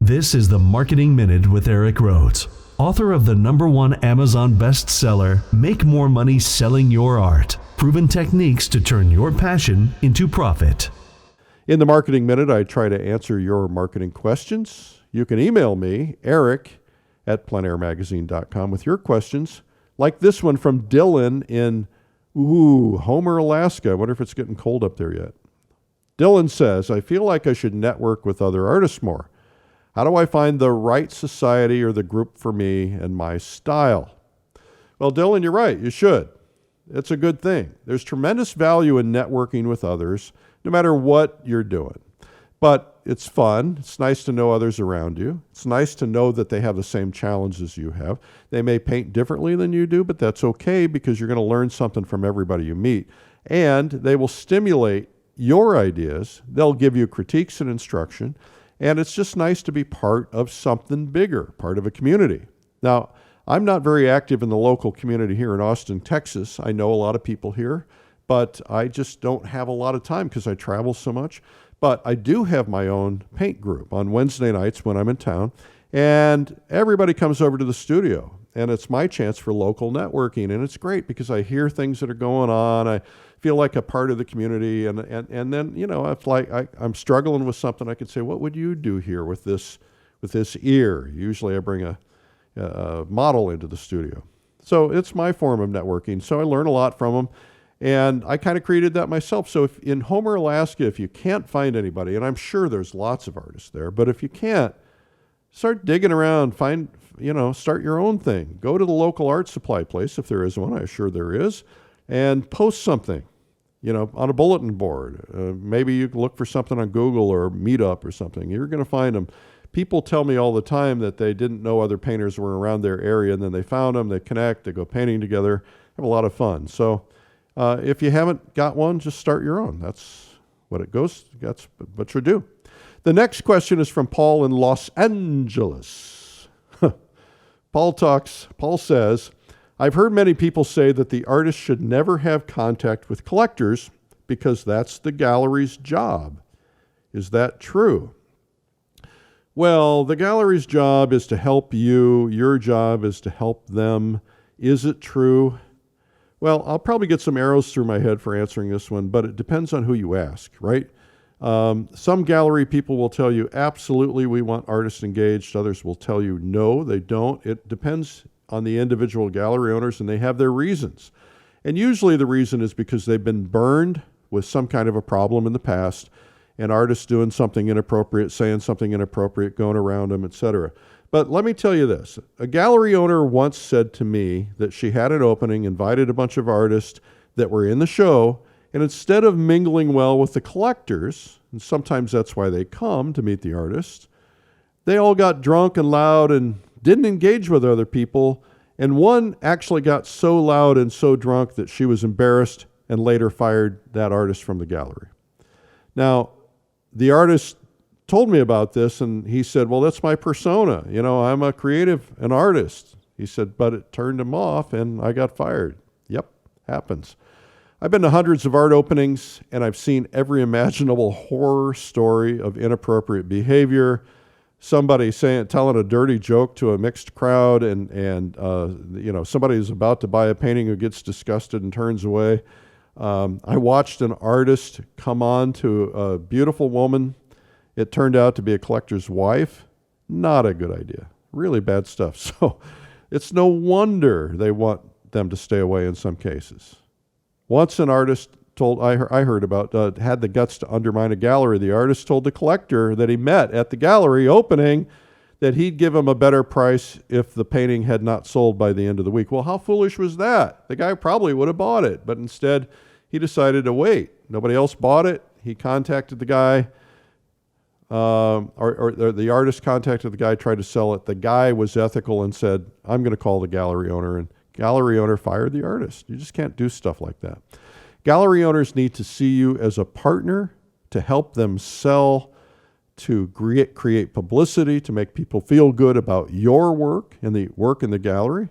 This is the Marketing Minute with Eric Rhoads, author of the #1 Amazon bestseller, Make More Money Selling Your Art, Proven Techniques to Turn Your Passion into Profit. In the Marketing Minute, I try to answer your marketing questions. You can email me, eric@pleinairmagazine.com, with your questions, like this one from Dylan in Homer, Alaska. I wonder if it's getting cold up there yet. Dylan says, I feel like I should network with other artists more. How do I find the right society or the group for me and my style? Well, Dylan, you're right. You should. It's a good thing. There's tremendous value in networking with others, no matter what you're doing. But it's fun. It's nice to know others around you. It's nice to know that they have the same challenges you have. They may paint differently than you do, but that's okay because you're going to learn something from everybody you meet. And they will stimulate your ideas. They'll give you critiques and instruction. And it's just nice to be part of something bigger, part of a community. Now, I'm not very active in the local community here in Austin, Texas. I know a lot of people here, but I just don't have a lot of time because I travel so much. But I do have my own paint group on Wednesday nights when I'm in town, and everybody comes over to the studio. And it's my chance for local networking, and it's great because I hear things that are going on. I feel like a part of the community, and then, you know, if like I'm struggling with something, I could say, what would you do here with this ear? Usually I bring a model into the studio. So it's my form of networking. So I learn a lot from them, and I kind of created that myself. So if in Homer, Alaska, if you can't find anybody, and I'm sure there's lots of artists there, but if you can't, start digging around, start your own thing. Go to the local art supply place, if there is one, I'm sure there is, and post something, on a bulletin board. Maybe you can look for something on Google or Meetup or something. You're going to find them. People tell me all the time that they didn't know other painters were around their area, and then they found them, they connect, they go painting together, have a lot of fun. So if you haven't got one, just start your own. That's what it goes. That's what you do. The next question is from Paul in Los Angeles. Paul says, I've heard many people say that the artist should never have contact with collectors because that's the gallery's job. Is that true? Well, the gallery's job is to help you. Your job is to help them. Is it true? Well, I'll probably get some arrows through my head for answering this one, but it depends on who you ask, right? Some gallery people will tell you, absolutely, we want artists engaged. Others will tell you, no, they don't. It depends on the individual gallery owners, and they have their reasons. And usually the reason is because they've been burned with some kind of a problem in the past, and artists doing something inappropriate, saying something inappropriate, going around them, etc. But let me tell you this. A gallery owner once said to me that she had an opening, invited a bunch of artists that were in the show, and instead of mingling well with the collectors, and sometimes that's why they come to meet the artists, they all got drunk and loud and didn't engage with other people. And one actually got so loud and so drunk that she was embarrassed and later fired that artist from the gallery. Now, the artist told me about this, and he said, well, that's my persona. I'm a creative, an artist. He said, but it turned him off, and I got fired. Yep, happens. I've been to hundreds of art openings, and I've seen every imaginable horror story of inappropriate behavior. Somebody telling a dirty joke to a mixed crowd, and somebody who's about to buy a painting who gets disgusted and turns away. I watched an artist come on to a beautiful woman. It turned out to be a collector's wife. Not a good idea. Really bad stuff. So it's no wonder they want them to stay away in some cases. Once an artist I heard about had the guts to undermine a gallery. The artist told the collector that he met at the gallery opening that he'd give him a better price if the painting had not sold by the end of the week. Well, how foolish was that? The guy probably would have bought it, but instead he decided to wait. Nobody else bought it. He contacted the guy, or the artist contacted the guy, tried to sell it. The guy was ethical and said, I'm going to call the gallery owner, and gallery owner fired the artist. You just can't do stuff like that. Gallery owners need to see you as a partner to help them sell, to create publicity, to make people feel good about your work and the work in the gallery.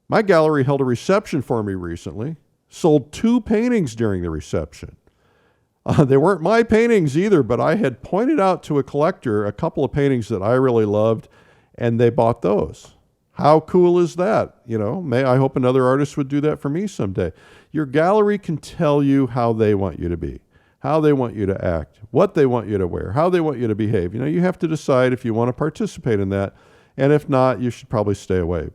My gallery held a reception for me recently, sold 2 paintings during the reception. They weren't my paintings either, but I had pointed out to a collector a couple of paintings that I really loved, and they bought those. How cool is that? I hope another artist would do that for me someday. Your gallery can tell you how they want you to be, how they want you to act, what they want you to wear, how they want you to behave. You have to decide if you want to participate in that, and if not, you should probably stay away.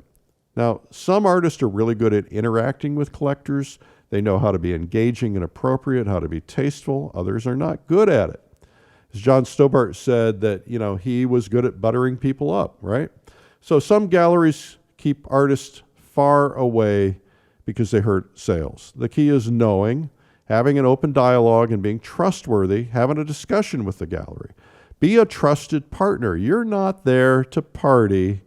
Now, some artists are really good at interacting with collectors. They know how to be engaging and appropriate, how to be tasteful. Others are not good at it. As John Stobart said that, he was good at buttering people up, right? So some galleries keep artists far away because they hurt sales. The key is knowing, having an open dialogue and being trustworthy, having a discussion with the gallery. Be a trusted partner. You're not there to party.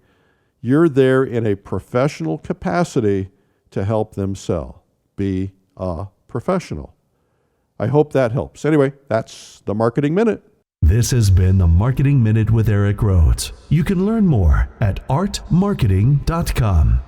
You're there in a professional capacity to help them sell. Be a professional. I hope that helps. Anyway, that's the Marketing Minute. This has been the Marketing Minute with Eric Rhoads. You can learn more at artmarketing.com.